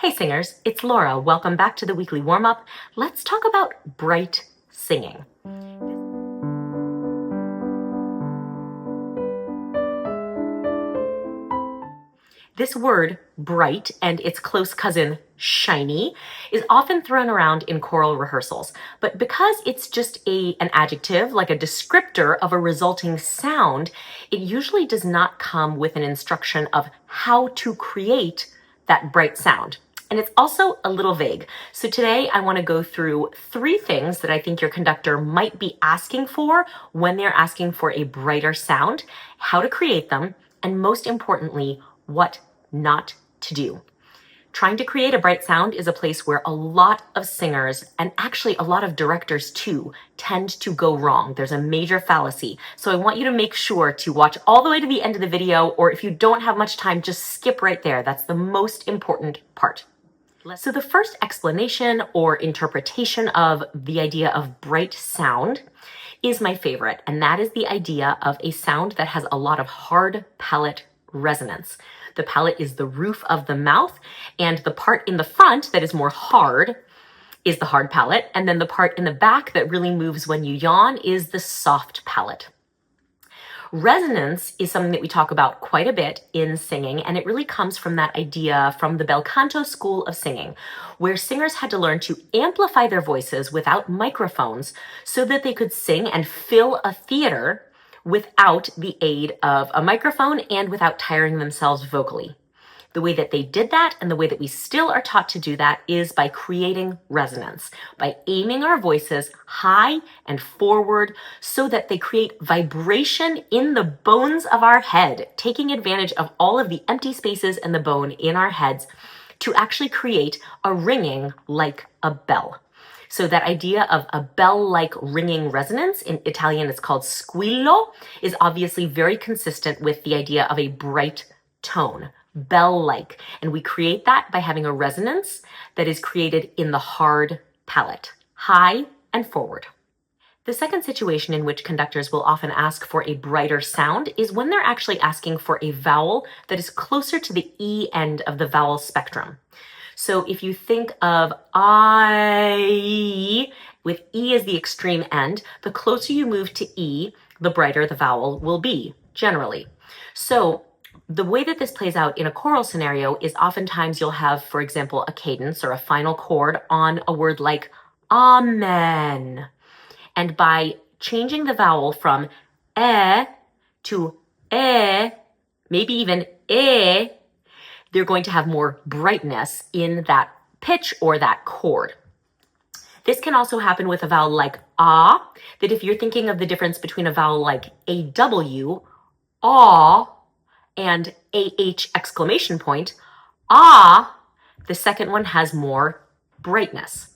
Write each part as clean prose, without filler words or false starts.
Hey singers, it's Laura. Welcome back to the weekly warm-up. Let's talk about bright singing. This word, bright, and its close cousin, shiny, is often thrown around in choral rehearsals. But because it's just an adjective, like a descriptor of a resulting sound, it usually does not come with an instruction of how to create that bright sound. And it's also a little vague. So today I want to go through 3 things that I think your conductor might be asking for when they're asking for a brighter sound, how to create them, and most importantly, what not to do. Trying to create a bright sound is a place where a lot of singers, and actually a lot of directors too, tend to go wrong. There's a major fallacy. So I want you to make sure to watch all the way to the end of the video, or if you don't have much time, just skip right there. That's the most important part. So the first explanation or interpretation of the idea of bright sound is my favorite, and that is the idea of a sound that has a lot of hard palate resonance. The palate is the roof of the mouth, and the part in the front that is more hard is the hard palate, and then the part in the back that really moves when you yawn is the soft palate. Resonance is something that we talk about quite a bit in singing, and it really comes from that idea from the bel canto school of singing, where singers had to learn to amplify their voices without microphones so that they could sing and fill a theater without the aid of a microphone and without tiring themselves vocally. The way that they did that, and the way that we still are taught to do that, is by creating resonance, by aiming our voices high and forward so that they create vibration in the bones of our head, taking advantage of all of the empty spaces in the bone in our heads to actually create a ringing like a bell. So that idea of a bell-like ringing resonance, in Italian it's called squillo, is obviously very consistent with the idea of a bright tone, bell-like. And we create that by having a resonance that is created in the hard palate, high and forward. The second situation in which conductors will often ask for a brighter sound is when they're actually asking for a vowel that is closer to the E end of the vowel spectrum. So if you think of I, with E as the extreme end, the closer you move to E, the brighter the vowel will be, generally. So the way that this plays out in a choral scenario is oftentimes you'll have, for example, a cadence or a final chord on a word like amen. And by changing the vowel from to maybe even they're going to have more brightness in that pitch or that chord. This can also happen with a vowel like ah, that if you're thinking of the difference between a vowel like AW, ah, and AH exclamation point, ah, the second one has more brightness.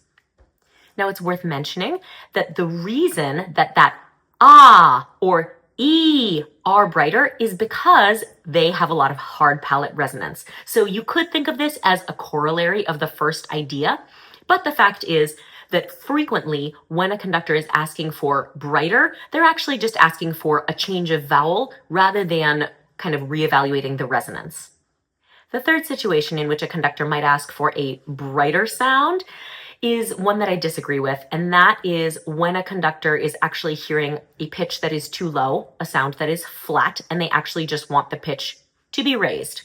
Now it's worth mentioning that the reason that ah or E are brighter is because they have a lot of hard palate resonance. So you could think of this as a corollary of the first idea, but the fact is that frequently when a conductor is asking for brighter, they're actually just asking for a change of vowel rather than kind of reevaluating the resonance. The third situation in which a conductor might ask for a brighter sound is one that I disagree with, and that is when a conductor is actually hearing a pitch that is too low, a sound that is flat, and they actually just want the pitch to be raised.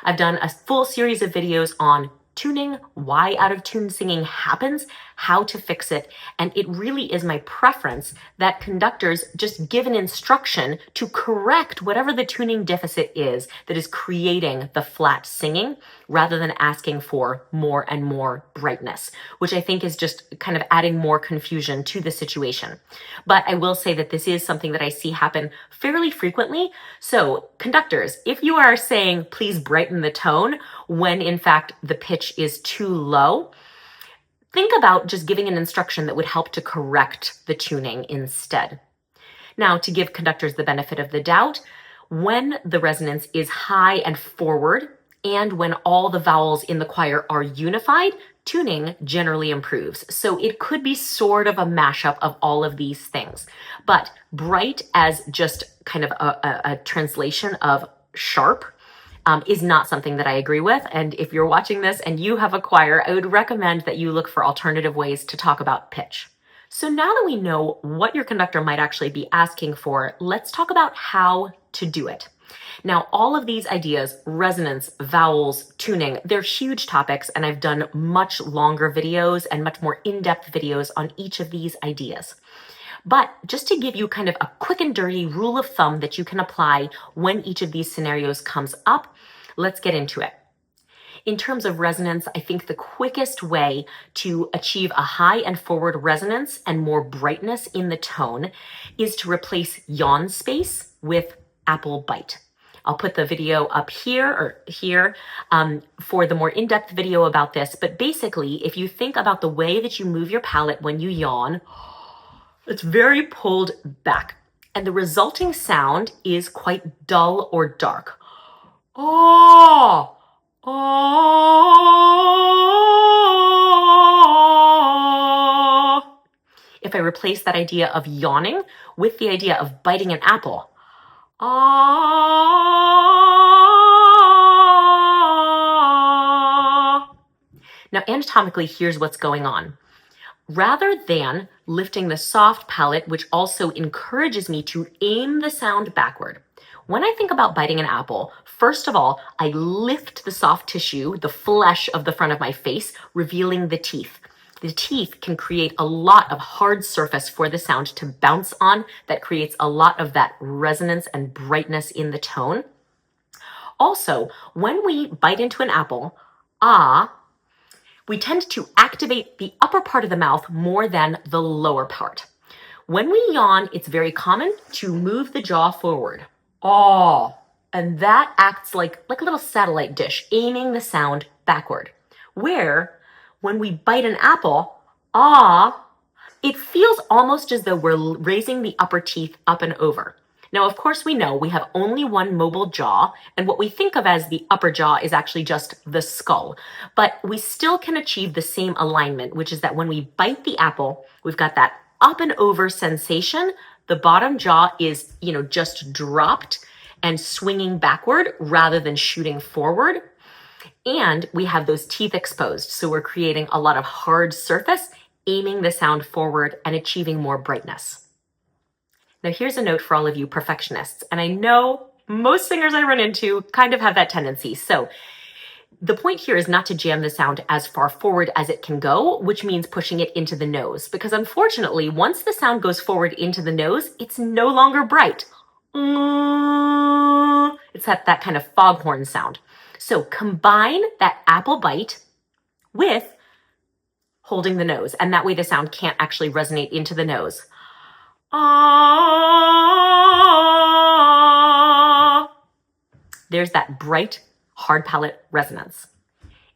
I've done a full series of videos on tuning, why out of tune singing happens, how to fix it, and it really is my preference that conductors just give an instruction to correct whatever the tuning deficit is that is creating the flat singing, rather than asking for more and more brightness, which I think is just kind of adding more confusion to the situation. But I will say that this is something that I see happen fairly frequently. So conductors, if you are saying, please brighten the tone, when in fact the pitch is too low, think about just giving an instruction that would help to correct the tuning instead. Now, to give conductors the benefit of the doubt, when the resonance is high and forward, and when all the vowels in the choir are unified, tuning generally improves. So it could be sort of a mashup of all of these things. But bright as just kind of a translation of sharp, is not something that I agree with. And if you're watching this and you have a choir, I would recommend that you look for alternative ways to talk about pitch. So now that we know what your conductor might actually be asking for, let's talk about how to do it. Now, all of these ideas, resonance, vowels, tuning, they're huge topics, and I've done much longer videos and much more in-depth videos on each of these ideas. But just to give you kind of a quick and dirty rule of thumb that you can apply when each of these scenarios comes up, let's get into it. In terms of resonance, I think the quickest way to achieve a high and forward resonance and more brightness in the tone is to replace yawn space with apple bite. I'll put the video up here for the more in-depth video about this. But basically, if you think about the way that you move your palate when you yawn, it's very pulled back. And the resulting sound is quite dull or dark. Oh, oh. If I replace that idea of yawning with the idea of biting an apple, ah. Now, anatomically, here's what's going on. Rather than lifting the soft palate, which also encourages me to aim the sound backward, when I think about biting an apple, first of all, I lift the soft tissue, the flesh of the front of my face, revealing the teeth. The teeth can create a lot of hard surface for the sound to bounce on that creates a lot of that resonance and brightness in the tone. Also, when we bite into an apple, we tend to activate the upper part of the mouth more than the lower part. When we yawn, it's very common to move the jaw forward. Oh, and that acts like a little satellite dish, aiming the sound backward. Where when we bite an apple, it feels almost as though we're raising the upper teeth up and over. Now, of course, we know we have only one mobile jaw, and what we think of as the upper jaw is actually just the skull. But we still can achieve the same alignment, which is that when we bite the apple, we've got that up and over sensation. The bottom jaw is, just dropped and swinging backward rather than shooting forward. And we have those teeth exposed. So we're creating a lot of hard surface, aiming the sound forward and achieving more brightness. Now, here's a note for all of you perfectionists. And I know most singers I run into kind of have that tendency. So the point here is not to jam the sound as far forward as it can go, which means pushing it into the nose. Because unfortunately, once the sound goes forward into the nose, it's no longer bright. It's that kind of foghorn sound. So combine that apple bite with holding the nose. And that way the sound can't actually resonate into the nose. There's that bright, hard palate resonance.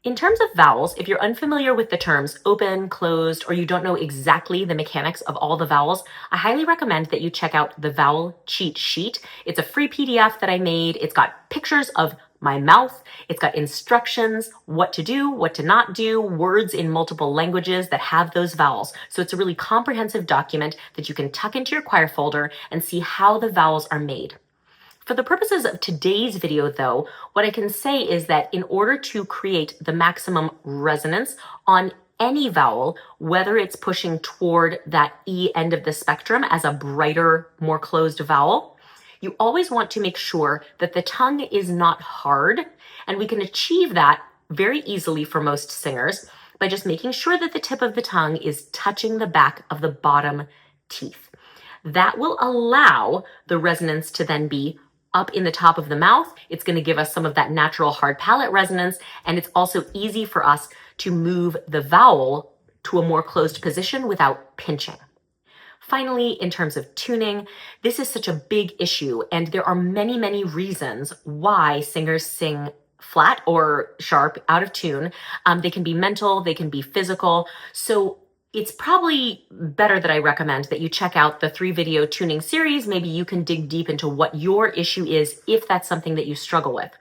In terms of vowels, if you're unfamiliar with the terms open, closed, or you don't know exactly the mechanics of all the vowels, I highly recommend that you check out the vowel cheat sheet. It's a free PDF that I made. It's got pictures of my mouth. It's got instructions, what to do, what to not do, words in multiple languages that have those vowels. So it's a really comprehensive document that you can tuck into your choir folder and see how the vowels are made. For the purposes of today's video, though, what I can say is that in order to create the maximum resonance on any vowel, whether it's pushing toward that E end of the spectrum as a brighter, more closed vowel, you always want to make sure that the tongue is not hard, and we can achieve that very easily for most singers by just making sure that the tip of the tongue is touching the back of the bottom teeth. That will allow the resonance to then be up in the top of the mouth. It's going to give us some of that natural hard palate resonance, and it's also easy for us to move the vowel to a more closed position without pinching. Finally, in terms of tuning, this is such a big issue, and there are many, many reasons why singers sing flat or sharp, out of tune. They can be mental, they can be physical. So it's probably better that I recommend that you check out the 3-video tuning series. Maybe you can dig deep into what your issue is if that's something that you struggle with.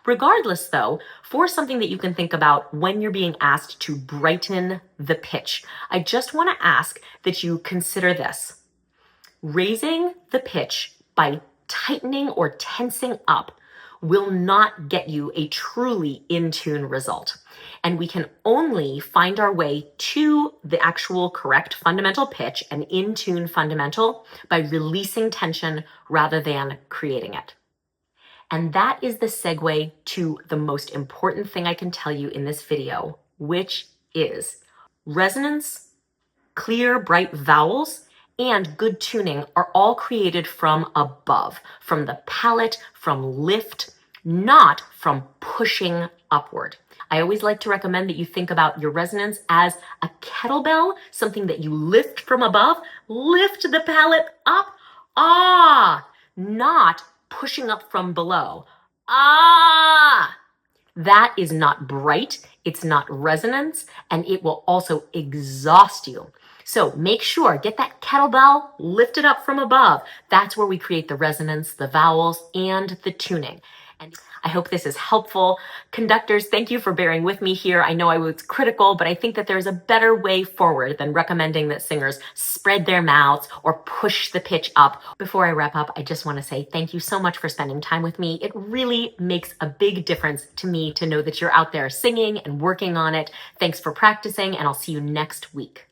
Regardless, though, for something that you can think about when you're being asked to brighten the pitch, I just want to ask that you consider this. Raising the pitch by tightening or tensing up will not get you a truly in tune result. And we can only find our way to the actual correct fundamental pitch and in tune fundamental by releasing tension rather than creating it. And that is the segue to the most important thing I can tell you in this video, which is resonance, clear, bright vowels, and good tuning are all created from above, from the palate, from lift, not from pushing upward. I always like to recommend that you think about your resonance as a kettlebell, something that you lift from above, lift the palate up, not pushing up from below. That is not bright, it's not resonance, and it will also exhaust you. So make sure, get that kettlebell lifted up from above. That's where we create the resonance, the vowels, and the tuning. And I hope this is helpful. Conductors, thank you for bearing with me here. I know I was critical, but I think that there's a better way forward than recommending that singers spread their mouths or push the pitch up. Before I wrap up, I just want to say thank you so much for spending time with me. It really makes a big difference to me to know that you're out there singing and working on it. Thanks for practicing, and I'll see you next week.